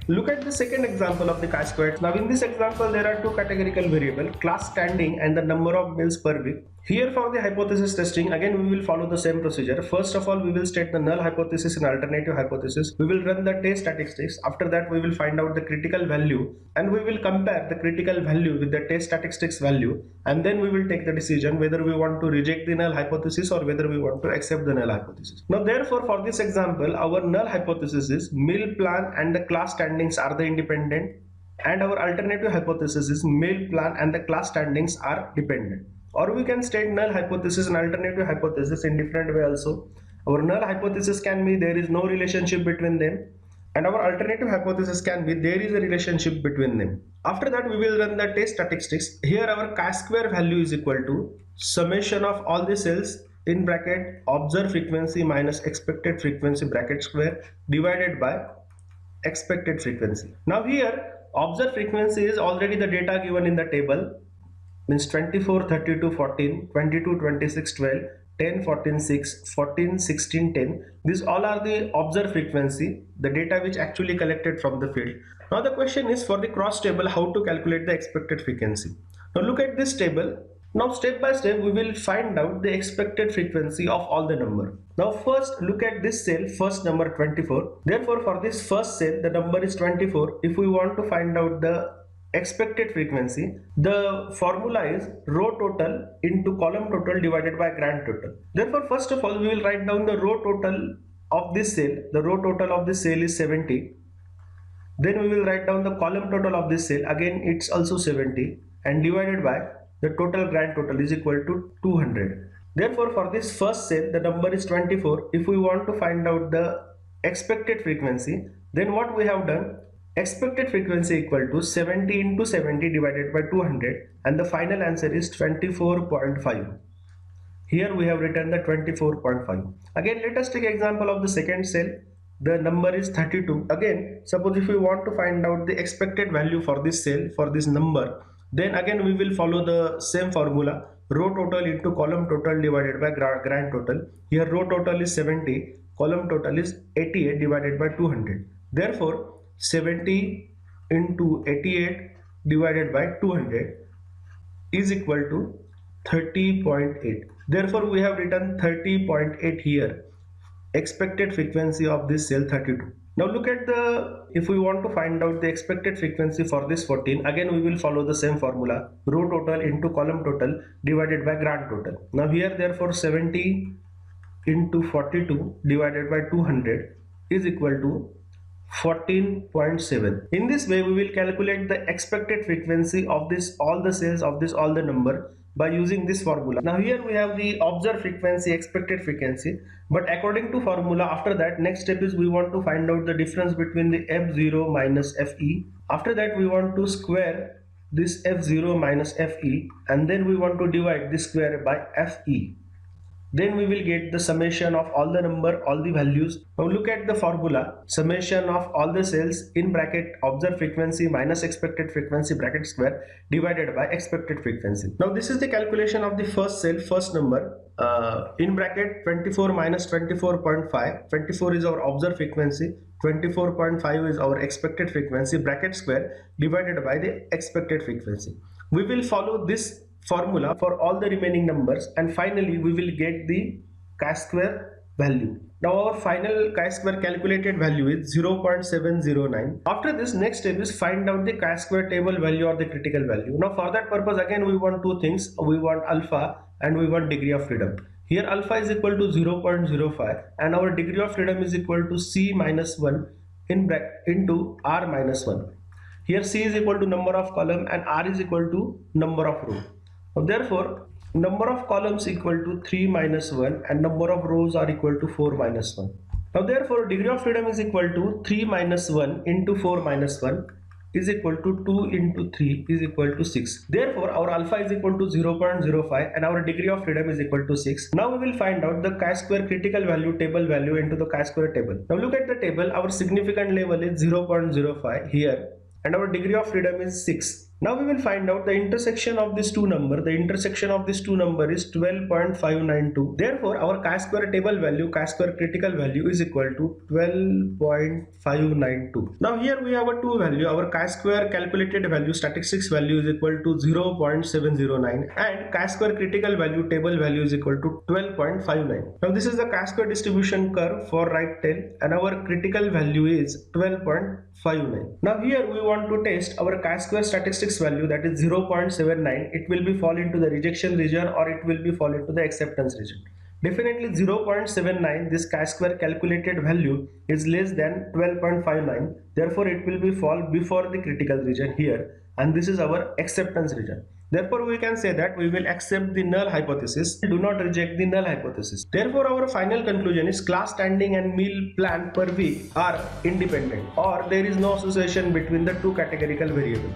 Look at the second example of the chi-square. Now in this example there are two categorical variables, class standing and the number of meals per week. Here for the hypothesis testing, again we will follow the same procedure. First of all we will state the null hypothesis and alternative hypothesis. We will run the test statistics. After that we will find out the critical value and we will compare the critical value with the test statistics value, and then we will take the decision whether we want to reject the null hypothesis or whether we want to accept the null hypothesis. Now therefore for this example our null hypothesis is meal plan and the class standings are the independent, and our alternative hypothesis is meal plan and the class standings are dependent. Or we can state null hypothesis and alternative hypothesis in different way also. Our null hypothesis can be there is no relationship between them, and our alternative hypothesis can be there is a relationship between them. After that we will run the test statistics. Here our chi-square value is equal to summation of all the cells in bracket observed frequency minus expected frequency bracket square divided by expected frequency. Now here observed frequency is already the data given in the table, means 24, 32, 14, 22, 26, 12, 10, 14, 6, 14, 16, 10. These all are the observed frequency, the data which actually collected from the field. Now the question is for the cross table how to calculate the expected frequency. Now look at this table. Now step by step we will find out the expected frequency of all the number. Now first look at this cell, first number 24. Therefore for this first cell the number is 24. If we want to find out the expected frequency, the formula is row total into column total divided by grand total. Therefore first of all we will write down the row total of this cell. The row total of this cell is 70. Then we will write down the column total of this cell, again it's also 70, and divided by the total grand total is equal to 200. Therefore for this first cell the number is 24. If we want to find out the expected frequency, then what we have done, expected frequency equal to 70 into 70 divided by 200, and the final answer is 24.5. Here we have written the 24.5. Again let us take example of the second cell. The number is 32. Again suppose if we want to find out the expected value for this cell, for this number, then again we will follow the same formula, row total into column total divided by grand total. Here row total is 70, column total is 88 divided by 200. Therefore 70 into 88 divided by 200 is equal to 30.8. Therefore we have written 30.8 here, expected frequency of this cell 32. Now look at the, if we want to find out the expected frequency for this 14, again we will follow the same formula, row total into column total divided by grand total. Now here therefore 70 into 42 divided by 200 is equal to 14.7. In this way we will calculate the expected frequency of this all the cells of this all the number by using this formula. Now here we have the observed frequency, expected frequency, but according to formula, after that next step is we want to find out the difference between the F0 minus Fe. After that we want to square this F0 minus Fe, and then we want to divide this square by Fe. Then we will get the summation of all the number, all the values. Now look at the formula, summation of all the cells in bracket observed frequency minus expected frequency bracket square divided by expected frequency. Now this is the calculation of the first cell, first number, in bracket 24 minus 24.5. 24 is our observed frequency, 24.5 is our expected frequency bracket square divided by the expected frequency. We will follow this formula for all the remaining numbers, and finally we will get the chi-square value. Now our final chi-square calculated value is 0.709. After this next step is find out the chi-square table value or the critical value. Now for that purpose again we want two things, we want alpha and we want degree of freedom. Here alpha is equal to 0.05 and our degree of freedom is equal to C minus 1 into R minus 1. Here C is equal to number of column and R is equal to number of row. Therefore, number of columns equal to 3 minus 1 and number of rows are equal to 4 minus 1. Now therefore, degree of freedom is equal to 3 minus 1 into 4 minus 1 is equal to 2 into 3 is equal to 6. Therefore, our alpha is equal to 0.05 and our degree of freedom is equal to 6. Now we will find out the chi-square critical value table value into the chi-square table. Now look at the table, our significant level is 0.05 here and our degree of freedom is 6. Now we will find out the intersection of these two number. The intersection of these two number is 12.592. Therefore, our chi-square table value, chi-square critical value is equal to 12.592. Now here we have a two value. Our chi-square calculated value, statistics value is equal to 0.709 and chi-square critical value, table value is equal to 12.59. Now this is the chi-square distribution curve for right tail and our critical value is 12.59. Now here we want to test our chi-square statistics value, that is 0.79. It will be fall into the rejection region or it will be fall into the acceptance region. Definitely 0.79, this chi-square calculated value is less than 12.59. Therefore it will be fall before the critical region here, and this is our acceptance region. Therefore we can say that we will accept the null hypothesis, do not reject the null hypothesis. Therefore our final conclusion is class standing and meal plan per week are independent, or there is no association between the two categorical variables.